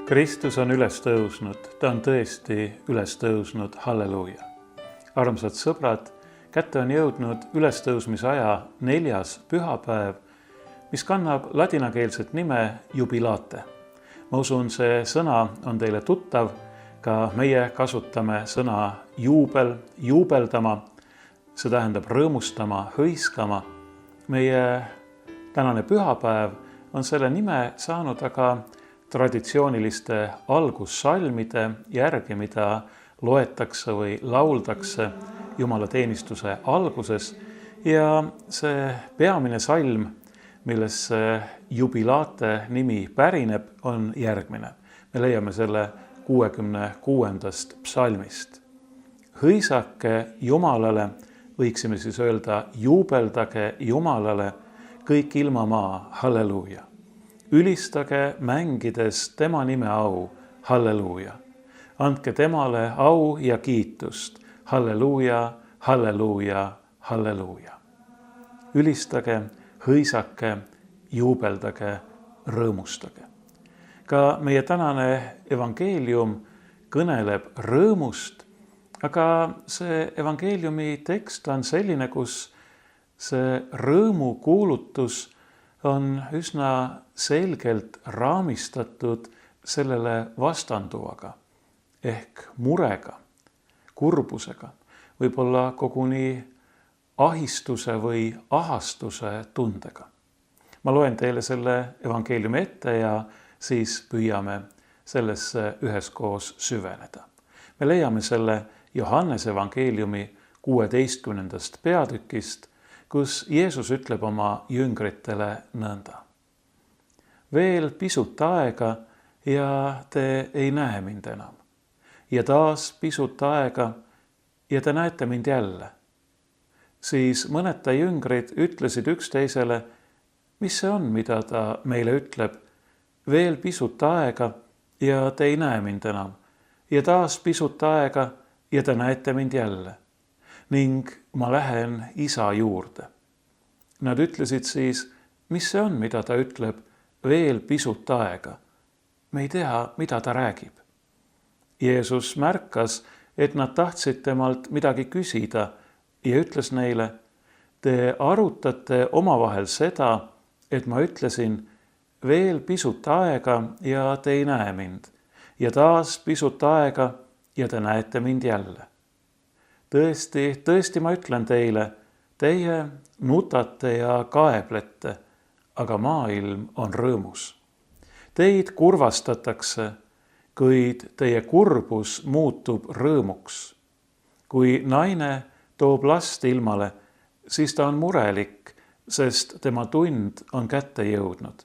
Kristus on üles tõusnud, ta on tõesti üles tõusnud, halleluuja. Armsad sõbrad, kätte on jõudnud ülestõusmise aja 4. pühapäev, mis kannab ladinakeelset nime jubilate. Ma usun, see sõna on teile tuttav, ka meie kasutame sõna juubel, juubeldama, see tähendab rõõmustama, hõiskama. Meie tänane pühapäev on selle nime saanud aga traditsiooniliste algussalmide järgi, mida loetakse või lauldakse jumalateenistuse alguses. Ja see peamine salm, millesse jubilate nimi pärineb, on järgmine. Me leiame selle 66. psalmist. Hõisake Jumalale, võiksime siis öelda juubeldage Jumalale, kõik ilmamaa, halleluuja. Ülistage mängides tema nime au, halleluuja. Andke temale au ja kiitust, halleluuja, halleluuja, halleluuja. Ülistage, hõisake, juubeldage, rõõmustage. Ka meie tänane evangeelium kõneleb rõõmust, aga see evangeeliumi tekst on selline, kus see rõõmu kuulutus on üsna selgelt raamistatud sellele vastanduvaga ehk murega, kurbusega, võib-olla koguni ahistuse või ahastuse tundega. Ma loen teile selle evangeeliumi ette ja siis püüame sellesse üheskoos süveneda. Me leiame selle Johannese evangeeliumi 16. peatükist, kus Jeesus ütleb oma jüngritele nõnda. Veel pisut aega ja te ei näe mind enam. Ja taas pisut aega ja te näete mind jälle. Siis mõned ta jüngrid ütlesid üksteisele, mis see on, mida ta meile ütleb. Veel pisut aega ja te ei näe mind enam. Ja taas pisut aega ja te näete mind jälle. Ning ma lähen isa juurde. Nad ütlesid siis, mis see on, mida ta ütleb, veel pisut aega. Me ei tea, mida ta räägib. Jeesus märkas, et nad tahtsid temalt midagi küsida ja ütles neile, te arutate omavahel seda, et ma ütlesin, veel pisut aega ja te ei näe mind. Ja taas pisut aega ja te näete mind jälle. Tõesti, tõesti ma ütlen teile, teie nutate ja kaeblete, aga maailm on rõõmus. Teid kurvastatakse, kuid teie kurbus muutub rõõmuks. Kui naine toob last ilmale, siis ta on murelik, sest tema tund on kätte jõudnud.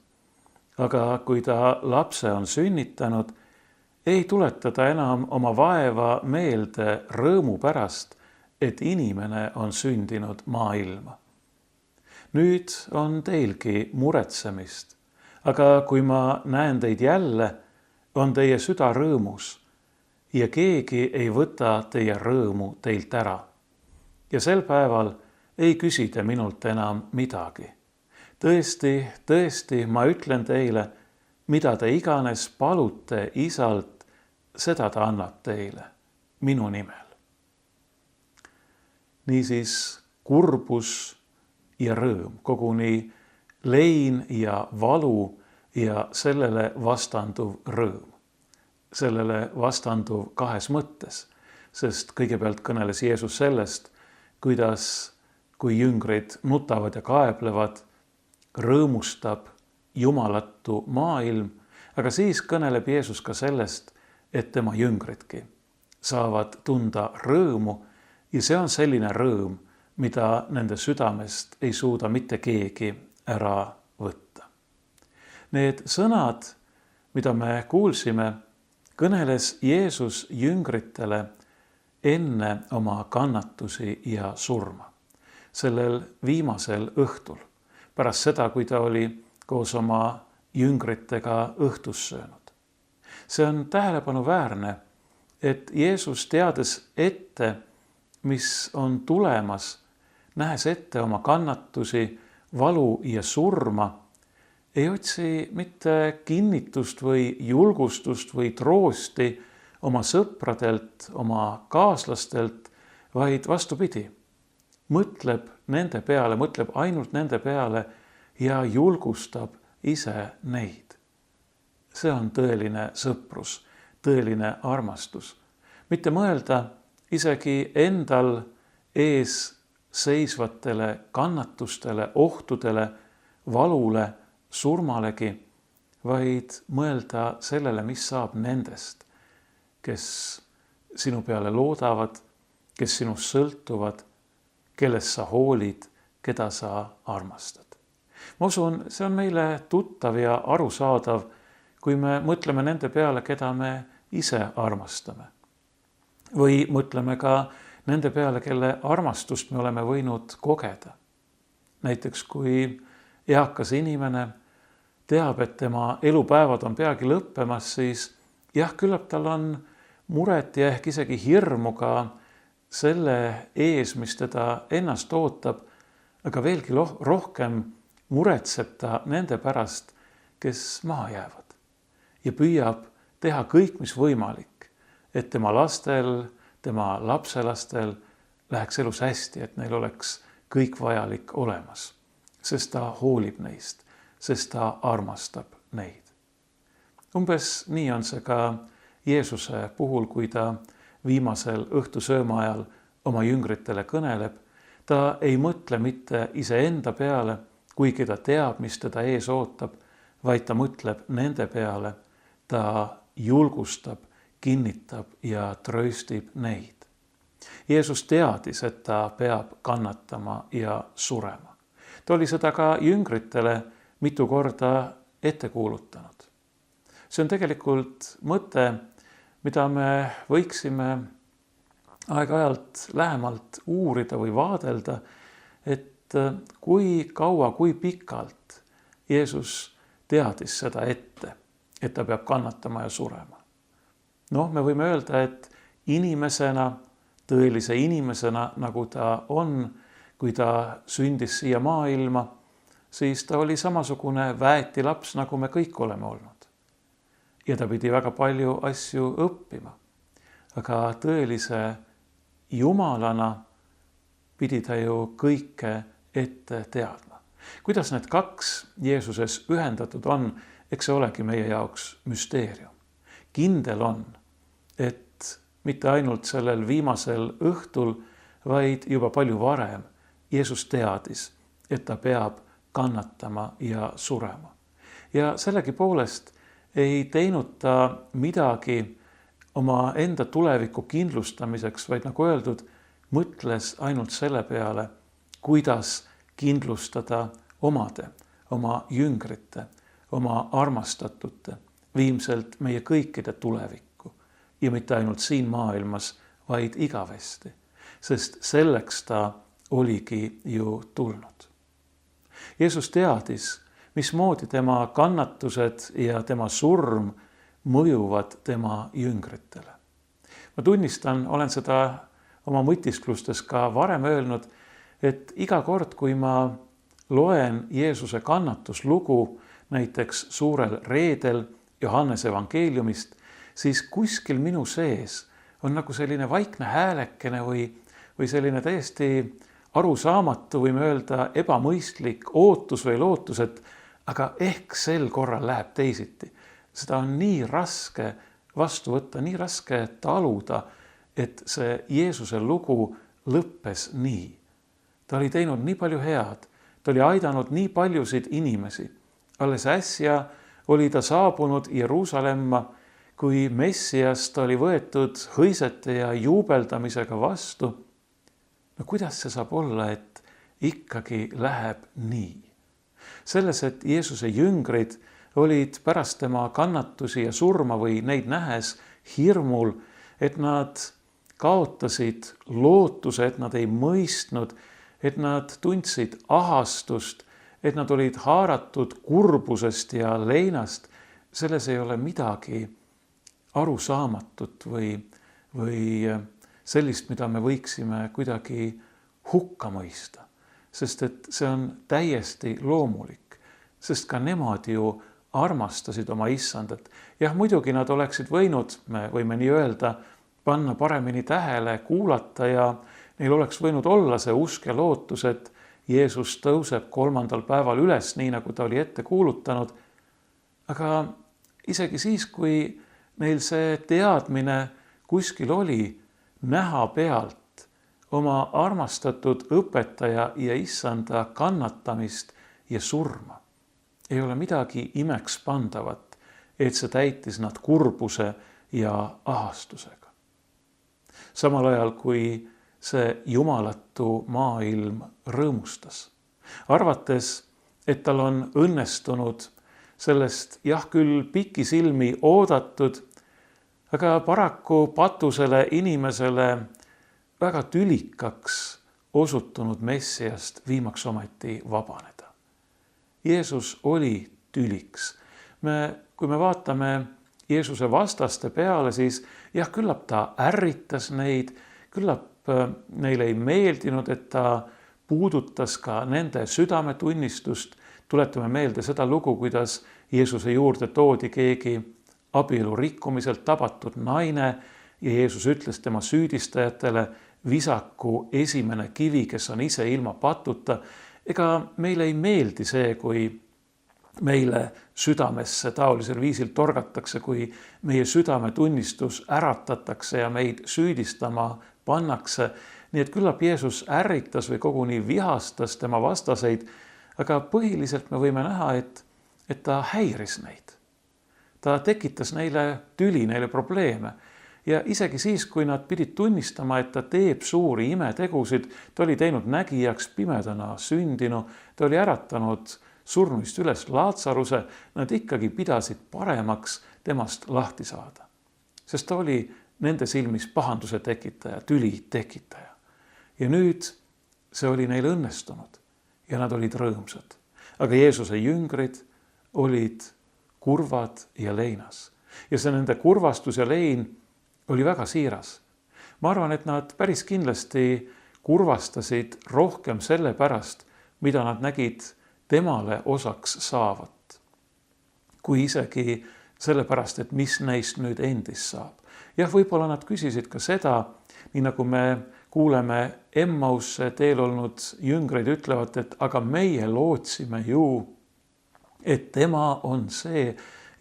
Aga kui ta lapse on sünnitanud, ei tuleta ta enam oma vaeva meelde rõõmu pärast, et inimene on sündinud maailma. Nüüd on teilgi muretsemist, aga kui ma näen teid jälle, on teie süda rõõmus ja keegi ei võta teie rõõmu teilt ära. Ja sel päeval ei küsi te minult enam midagi. Tõesti, tõesti, ma ütlen teile, mida te iganes palute isalt, seda ta annab teile minu nimel. Niisiis kurbus ja rõõm, koguni lein ja valu ja sellele vastanduv rõõm. Sellele vastanduv kahes mõttes, sest kõigepealt kõneles Jeesus sellest, kuidas, kui jüngrid nutavad ja kaeblevad, rõõmustab jumalatu maailm, aga siis kõneleb Jeesus ka sellest, et tema jüngridki saavad tunda rõõmu ja see on selline rõõm, mida nende südamest ei suuda mitte keegi ära võtta. Need sõnad, mida me kuulsime, kõneles Jeesus jüngritele enne oma kannatusi ja surma. Sellel viimasel õhtul, pärast seda, kui ta oli koos oma jüngritega õhtust söönud. See on tähelepanuväärne, et Jeesus teades ette, mis on tulemas, nähes ette oma kannatusi, valu ja surma, ei otsi mitte kinnitust või julgustust või troosti oma sõpradelt, oma kaaslastelt, vaid vastupidi, mõtleb nende peale, mõtleb ainult nende peale ja julgustab ise neid. See on tõeline sõprus, tõeline armastus. Mitte mõelda isegi endal ees seisvatele kannatustele, ohtudele, valule, surmalegi, vaid mõelda sellele, mis saab nendest, kes sinu peale loodavad, kes sinust sõltuvad, kellest sa hoolid, keda sa armastad. Ma usun, see on meile tuttav ja arusaadav, kui me mõtleme nende peale, keda me ise armastame. Või mõtleme ka nende peale, kelle armastust me oleme võinud kogeda. Näiteks kui eakas inimene teab, et tema elupäevad on peagi lõppemas, siis jah, küllap tal on muret ja ehk isegi hirmu ka selle ees, mis teda ennast ootab, aga veelgi rohkem muretseb ta nende pärast, kes maha jäävad ja püüab teha kõik, mis võimalik, et tema lastel, tema lapselastel läheks elus hästi, et neil oleks kõik vajalik olemas, sest ta hoolib neist, sest ta armastab neid. Umbes nii on see ka Jeesuse puhul, kui ta viimasel õhtusööma ajal oma jüngritele kõneleb. Ta ei mõtle mitte iseenda peale, kuigi ta teab, mis teda ees ootab, vaid ta mõtleb nende peale, ta julgustab, kinnitab ja trööstib neid. Jeesus teadis, et ta peab kannatama ja surema. Ta oli seda ka jüngritele mitu korda ette kuulutanud. See on tegelikult mõte, mida me võiksime aeg-ajalt lähemalt uurida või vaadelda, et kui kaua, kui pikalt Jeesus teadis seda ette, et ta peab kannatama ja surema. Me võime öelda, et inimesena, tõelise inimesena, nagu ta on, kui ta sündis siia maailma, siis ta oli samasugune väetilaps, nagu me kõik oleme olnud. Ja ta pidi väga palju asju õppima. Aga tõelise Jumalana pidi ta ju kõike ette teadma. Kuidas need kaks Jeesuses ühendatud on, eks see olegi meie jaoks müsteerium. Kindel on, et mitte ainult sellel viimasel õhtul, vaid juba palju varem Jeesus teadis, et ta peab kannatama ja surema. Ja sellegipoolest ei teinud ta midagi oma enda tuleviku kindlustamiseks, vaid nagu öeldud, mõtles ainult selle peale, kuidas kindlustada omade, oma jüngrite, oma armastatute, viimselt meie kõikide tulevikku ja mitte ainult siin maailmas, vaid igavesti, sest selleks ta oligi ju tulnud. Jeesus teadis, mismoodi tema kannatused ja tema surm mõjuvad tema jüngritele. Ma tunnistan, olen seda oma mõtisklustes ka varem öelnud, et iga kord, kui ma loen Jeesuse kannatuslugu, näiteks suurel reedel Johannese evangeeliumist, siis kuskil minu sees on nagu selline vaikne häälekene või selline täiesti arusaamatu, võime öelda ebamõistlik ootus või lootus, et aga ehk sel korral läheb teisiti. Seda on nii raske vastu võtta, nii raske taluda, et see Jeesuse lugu lõppes nii. Ta oli teinud nii palju head, ta oli aidanud nii paljusid inimesi. Alles äsja oli ta saabunud Jeruusalemma, kui Messiast oli võetud hõisete ja juubeldamisega vastu. Kuidas see saab olla, et ikkagi läheb nii? Selles, et Jeesuse jüngrid olid pärast tema kannatusi ja surma või neid nähes hirmul, et nad kaotasid lootuse, et nad ei mõistnud, et nad tundsid ahastust, et nad olid haaratud kurbusest ja leinast. Selles ei ole midagi arusaamatut või sellist, mida me võiksime kuidagi hukka mõista, sest et see on täiesti loomulik. sest ka nemad ju armastasid oma issandat. Jah, muidugi nad oleksid võinud, me võime nii öelda, panna paremini tähele, kuulata ja neil oleks võinud olla see usk ja lootus, et Jeesus tõuseb 3. päeval üles, nii nagu ta oli ette kuulutanud. Aga isegi siis, kui neil see teadmine kuskil oli, näha pealt oma armastatud õpetaja ja issanda kannatamist ja surma, ei ole midagi imeks pandavat, et see täitis nad kurbuse ja ahastusega. Samal ajal, kui see jumalatu maailm rõõmustas, arvates, et tal on õnnestunud sellest jah küll pikisilmi oodatud, aga paraku patusele inimesele väga tülikaks osutunud Messiast viimaks ometi vabaneda. Jeesus oli tüliks. Kui me vaatame Jeesuse vastaste peale, siis jah, küllap ta ärritas neid, küllap neile ei meeldinud, et ta puudutas ka nende südametunnistust. Tuletame meelde seda lugu, kuidas Jeesuse juurde toodi keegi abielu rikkumiselt tabatud naine ja Jeesus ütles tema süüdistajatele, visaku esimene kivi, kes on ise ilma patuta. Ega meile ei meeldi see, kui meile südamesse taolisel viisil torgatakse, kui meie südametunnistus äratatakse ja meid süüdistama pannakse. Nii et küllap Jeesus ärritas või koguni vihastas tema vastaseid, aga põhiliselt me võime näha, et ta häiris neid. Ta tekitas neile tüli, neile probleeme. Ja isegi siis, kui nad pidid tunnistama, et ta teeb suuri imetegusid, ta oli teinud nägijaks pimedana sündinu, ta oli äratanud surnuist üles Laatsaruse, nad ikkagi pidasid paremaks temast lahti saada. Sest ta oli nende silmis pahanduse tekitaja, tüli tekitaja. Ja nüüd see oli neil õnnestunud ja nad olid rõõmsad. Aga Jeesuse jüngrid olid kurvad ja leinas. Ja see nende kurvastus ja lein oli väga siiras. Ma arvan, et nad päris kindlasti kurvastasid rohkem selle pärast, mida nad nägid temale osaks saavat, kui isegi selle pärast, et mis neist nüüd endist saab. Jah, võib-olla nad küsisid ka seda, nii nagu me kuuleme Emmausse teel olnud jüngreid ütlevad, et aga meie lootsime ju, et tema on see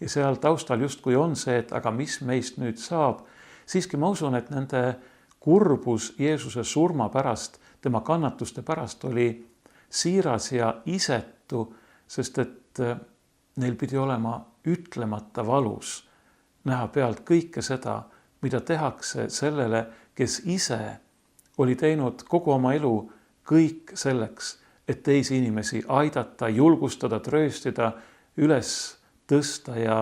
ja seal taustal justkui on see, et aga mis meist nüüd saab. Siiski ma usun, et nende kurbus Jeesuse surma pärast, tema kannatuste pärast oli siiras ja isetu, sest et neil pidi olema ütlemata valus näha pealt kõike seda, mida tehakse sellele, kes ise oli teinud kogu oma elu kõik selleks, et teisi inimesi aidata, julgustada, trööstida, üles tõsta ja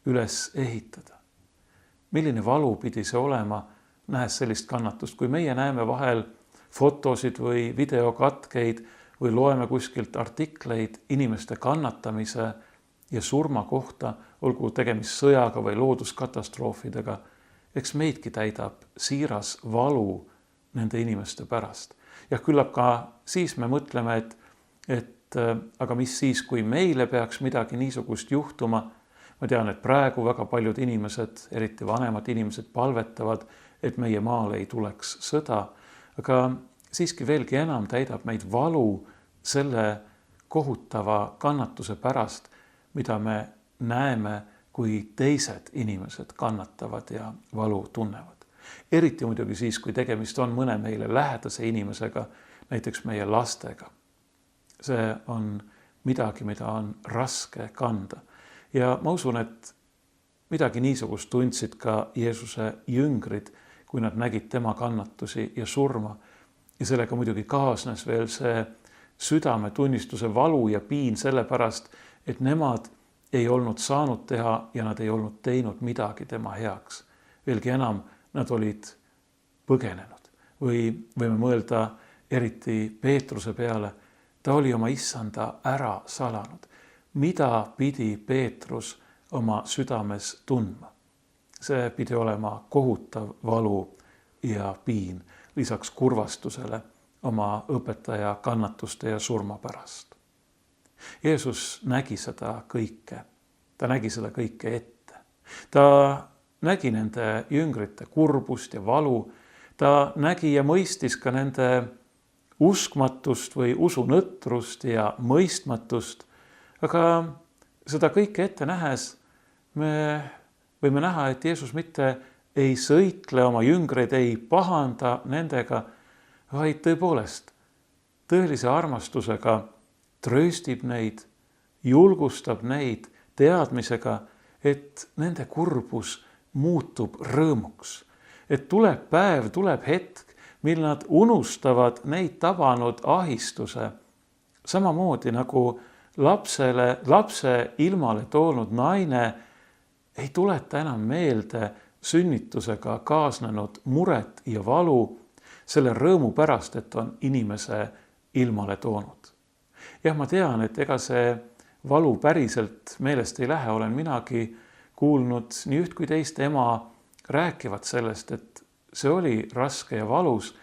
üles ehitada. Milline valu pidi see olema, nähes sellist kannatust, kui meie näeme vahel fotosid või videokatkeid või loeme kuskilt artikleid inimeste kannatamise ja surma kohta, olgu tegemist sõjaga või looduskatastroofidega, eks meidki täidab siiras valu nende inimeste pärast. Ja küllap ka siis me mõtleme, et aga mis siis, kui meile peaks midagi niisugust juhtuma. Ma tean, et praegu väga paljud inimesed, eriti vanemad inimesed palvetavad, et meie maale ei tuleks sõda, aga siiski veelgi enam täidab meid valu selle kohutava kannatuse pärast, mida me näeme, kui teised inimesed kannatavad ja valu tunnevad. Eriti muidugi siis, kui tegemist on mõne meile lähedase inimesega, näiteks meie lastega. See on midagi, mida on raske kanda. Ja ma usun, et midagi niisugust tundsid ka Jeesuse jüngrid, kui nad nägid tema kannatusi ja surma. Ja sellega muidugi kaasnes veel see südametunnistuse valu ja piin selle pärast, et nemad ei olnud saanud teha ja nad ei olnud teinud midagi tema heaks. Veelgi enam, nad olid põgenenud. Või võime mõelda eriti Peetruse peale, ta oli oma issanda ära salanud. Mida pidi Peetrus oma südames tundma? See pidi olema kohutav valu ja piin, lisaks kurvastusele oma õpetaja kannatuste ja surma pärast. Jeesus nägi seda kõike. Ta nägi seda kõike ette. Ta nägi nende jüngrite kurbust ja valu. Ta nägi ja mõistis ka nende uskmatust või usunõtrust ja mõistmatust. Aga seda kõike ette nähes me võime näha, et Jeesus mitte ei sõitle oma jüngreid, ei pahanda nendega, vaid tõepoolest tõelise armastusega trööstib neid, julgustab neid teadmisega, et nende kurbus muutub rõõmuks. Et tuleb päev, tuleb hetk, mil nad unustavad neid tabanud ahistuse. Samamoodi nagu lapse ilmale toonud naine ei tuleta enam meelde sünnitusega kaasnenud muret ja valu selle rõõmu pärast, et on inimese ilmale toonud. Jah, ma tean, et ega see valu päriselt meelest ei lähe, olen minagi kuulnud nii üht kui teist ema rääkivad sellest, et see oli raske ja valus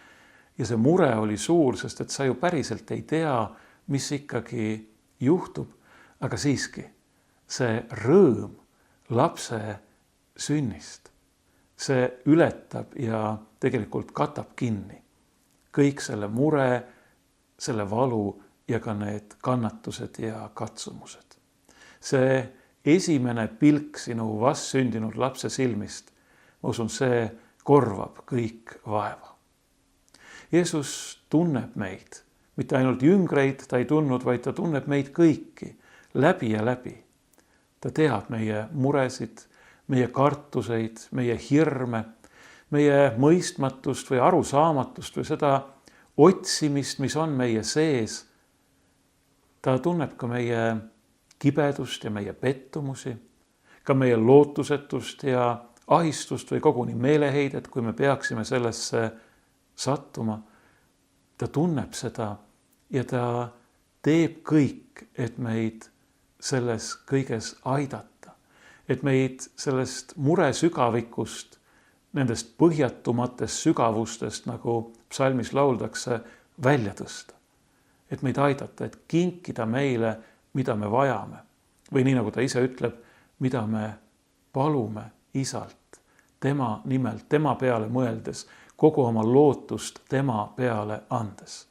ja see mure oli suur, sest et sa ju päriselt ei tea, mis ikkagi juhtub, aga siiski see rõõm lapse sünnist, see ületab ja tegelikult katab kinni kõik selle mure, selle valu ja ka need kannatused ja katsumused. See esimene pilk sinu vastsündinud lapse silmist, ma usun, see korvab kõik vaeva. Jeesus tunneb meid, mitte ainult jüngreid ta ei tundnud, vaid ta tunneb meid kõiki läbi ja läbi. Ta teab meie muresid, meie kartuseid, meie hirme, meie mõistmatust või arusaamatust või seda otsimist, mis on meie sees. Ta tunneb ka meie kibedust ja meie pettumusi, ka meie lootusetust ja ahistust või koguni meeleheidet, kui me peaksime sellesse sattuma. Ta tunneb seda ja ta teeb kõik, et meid selles kõiges aidata, et meid sellest mure sügavikust, nendest põhjatumatest sügavustest, nagu psalmis lauldakse, välja tõsta. Et meid aidata, et kinkida meile, mida me vajame. Või nii, nagu ta ise ütleb, mida me palume Isalt, tema nimel, tema peale mõeldes, kogu oma lootust tema peale andes.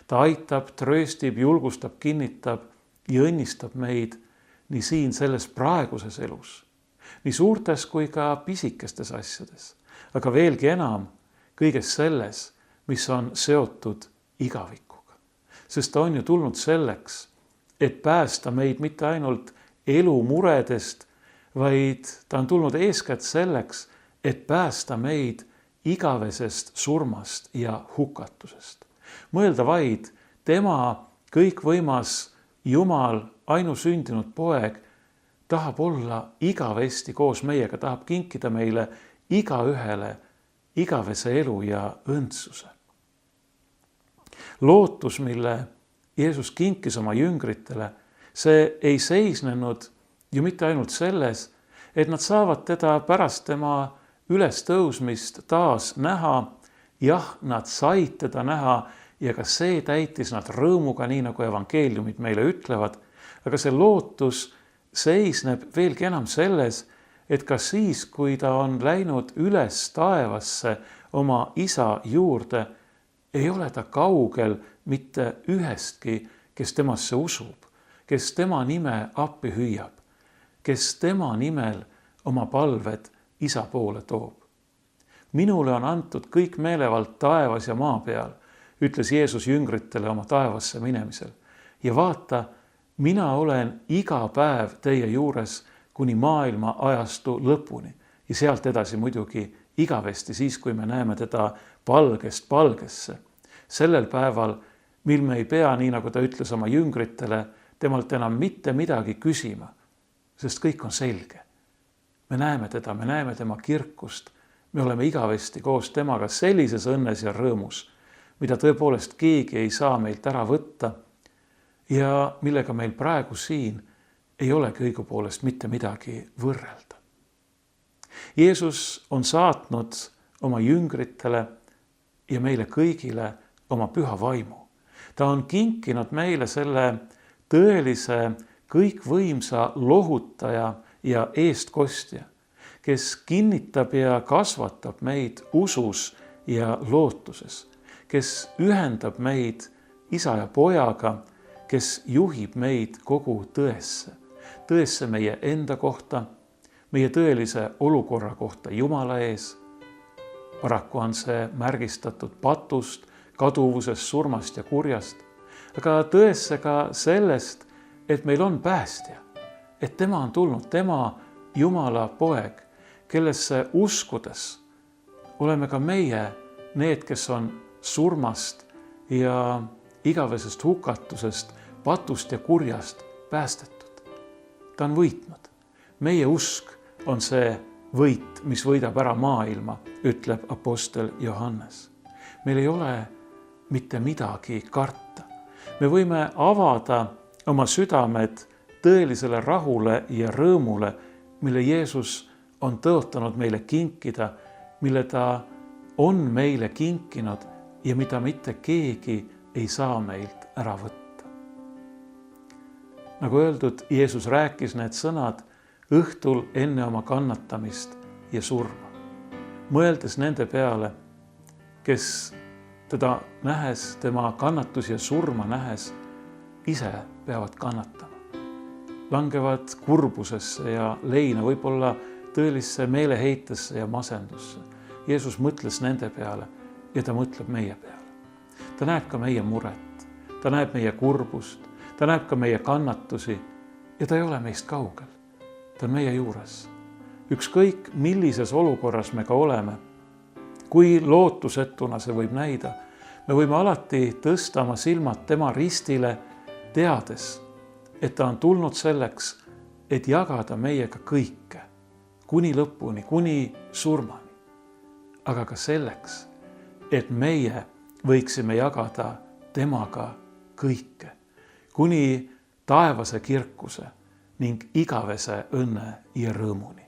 Ta aitab, trööstib, julgustab, kinnitab ja õnnistab meid nii siin selles praeguses elus, nii suurtes kui ka pisikestes asjades, aga veelgi enam kõiges selles, mis on seotud igavikuga. Sest ta on ju tulnud selleks, et päästa meid mitte ainult elu muredest, vaid ta on tulnud eeskätt selleks, et päästa meid igavesest surmast ja hukatusest. Mõelda vaid, tema kõikvõimas Jumal, ainusündinud poeg, tahab olla igavesti koos meiega, tahab kinkida meile igaühele igavese elu ja õndsuse. Lootus, mille Jeesus kinkis oma jüngritele, see ei seisnenud ju mitte ainult selles, et nad saavad teda pärast tema ülestõusmist taas näha. Jah, nad said teda näha ja ka see täitis nad rõõmuga, nii nagu evangeeliumid meile ütlevad. Aga see lootus seisneb veelgi enam selles, et ka siis, kui ta on läinud üles taevasse oma isa juurde, ei ole ta kaugel mitte ühestki, kes temasse usub, kes tema nime appi hüüab, kes tema nimel oma palved isa poole toob. Minule on antud kõik meelevald taevas ja maa peal, ütles Jeesus jüngritele oma taevasse minemisel. Ja vaata, mina olen iga päev teie juures kuni maailma ajastu lõpuni. Ja sealt edasi muidugi igavesti siis, kui me näeme teda palgest palgesse. Sellel päeval, mil me ei pea, nii nagu ta ütles oma jüngritele, temalt enam mitte midagi küsima, sest kõik on selge. Me näeme teda, me näeme tema kirkust, me oleme igavesti koos temaga sellises õnnes ja rõõmus, mida tõepoolest keegi ei saa meilt ära võtta ja millega meil praegu siin ei olegi õigupoolest mitte midagi võrrelda. Jeesus on saatnud oma jüngritele ja meile kõigile oma püha vaimu. Ta on kinkinud meile selle tõelise kõikvõimsa lohutaja ja eestkostja, kes kinnitab ja kasvatab meid usus ja lootuses, kes ühendab meid isa ja pojaga, kes juhib meid kogu tõesse meie enda kohta, meie tõelise olukorra kohta Jumala ees. Paraku on see märgistatud patust, kaduvusest, surmast ja kurjast, aga tõesse ka sellest, et meil on päästja, et tema on tulnud, tema Jumala poeg, kellesse uskudes oleme ka meie need, kes on surmast ja igavesest hukatusest, patust ja kurjast päästetud. Ta on võitnud. Meie usk on see võit, mis võidab ära maailma, ütleb apostel Johannes. Meil ei ole mitte midagi karta. Me võime avada oma südamed tõelisele rahule ja rõõmule, mille Jeesus on tõotanud meile kinkida, mille ta on meile kinkinud ja mida mitte keegi ei saa meilt ära võtta. Nagu öeldud, Jeesus rääkis need sõnad õhtul enne oma kannatamist ja surma, mõeldes nende peale, kes teda nähes, tema kannatusi ja surma nähes, ise peavad kannatama. Langevad kurbusesse ja leina, võib-olla tõelisse meeleheitesse ja masendusse. Jeesus mõtles nende peale ja ta mõtleb meie peale. Ta näeb ka meie muret, ta näeb meie kurbust, ta näeb ka meie kannatusi ja ta ei ole meist kaugel. Ta on meie juures. Ükskõik millises olukorras me ka oleme, kui lootusetuna see võib näida, me võime alati tõsta oma silmad tema ristile, teades, et ta on tulnud selleks, et jagada meiega kõike, kuni lõpuni, kuni surmani. Aga ka selleks, et meie võiksime jagada temaga kõike, kuni taevase kirkuse ning igavese õnne ja rõõmuni.